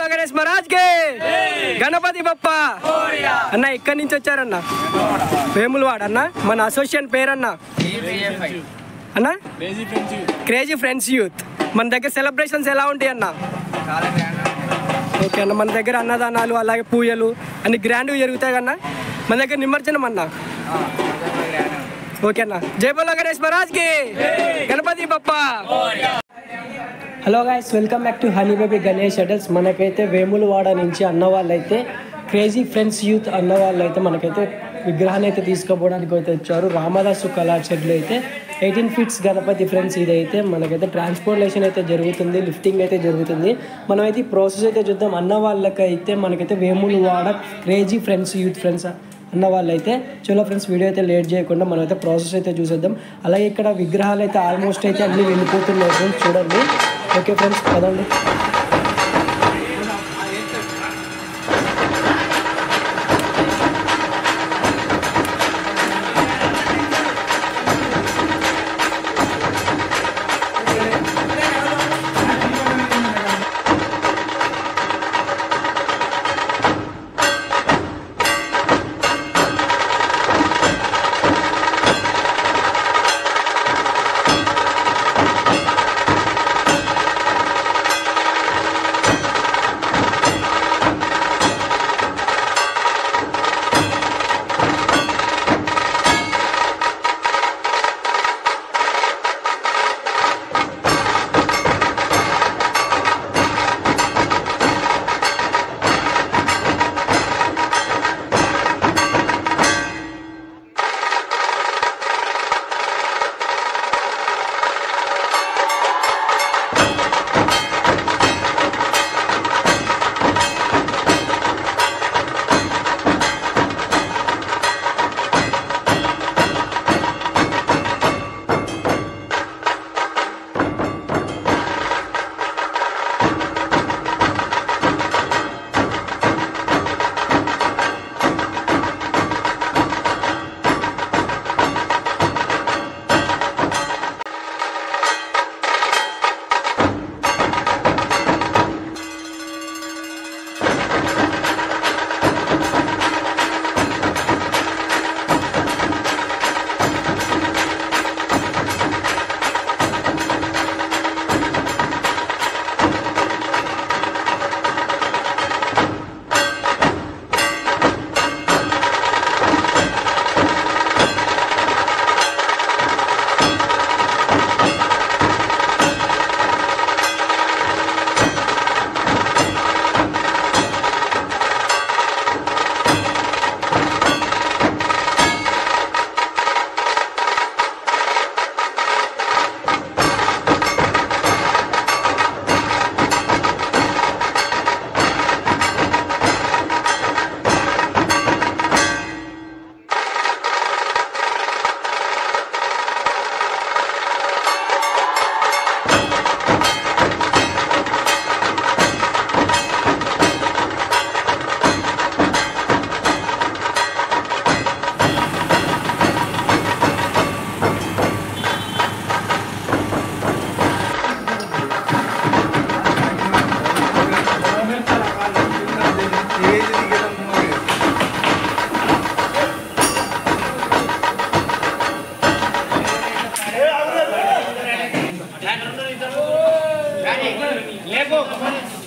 गणेश महाराज के गणपति बप्पा అన్న ఇక్కడి నుంచి వచ్చారన్న వేములవాడ అన్న మన అసోసియేషన్ పేరన్న అన్న క్రేజీ ఫ్రెండ్స్ యూత్ మన దగ్గర సెలబ్రేషన్స్ ఎలా ఉంటాయి అన్న ఓకే అన్న మన దగ్గర అన్నదానాలు అలాగే పూజలు అన్ని గ్రాండ్గా జరుగుతాయి కన్నా మన దగ్గర నిమజ్జనం అన్న ఓకే అన్న జై బోలో గణేష్ మహారాజ్ కి Ganpati Bappa hello guys welcome back to honey baby Ganesh adults మనకైతే వేములవాడ నుంచి అన్న వాళ్ళైతే క్రేజీ ఫ్రెండ్స్ యూత్ అన్న వాళ్ళు అయితే మనకైతే విగ్రహాన్ని అయితే తీసుకుపోవడానికి అయితే వచ్చారు రామదాసు కళాక్షేత్రంలో అయితే 18 ఫీట్స్ గణపతి ఫ్రెండ్స్ ఇదైతే మనకైతే ట్రాన్స్పోర్టేషన్ అయితే జరుగుతుంది లిఫ్టింగ్ అయితే జరుగుతుంది మనమైతే ఈ ప్రాసెస్ అయితే చూద్దాం అన్న వాళ్ళకైతే మనకైతే Vemulawada crazy friends youth friends అన్న వాళ్ళైతే చలో ఫ్రెండ్స్ వీడియో అయితే లేట్ చేయకుండా మనమైతే ప్రాసెస్ అయితే చూసేద్దాం అలాగే ఇక్కడ విగ్రహాలు అయితే ఆల్మోస్ట్ అయితే అన్నీ వెళ్ళిపోతున్నాయి ఫ్రెండ్స్ చూడండి ఓకే ఫ్రెండ్స్ పదండి Lego,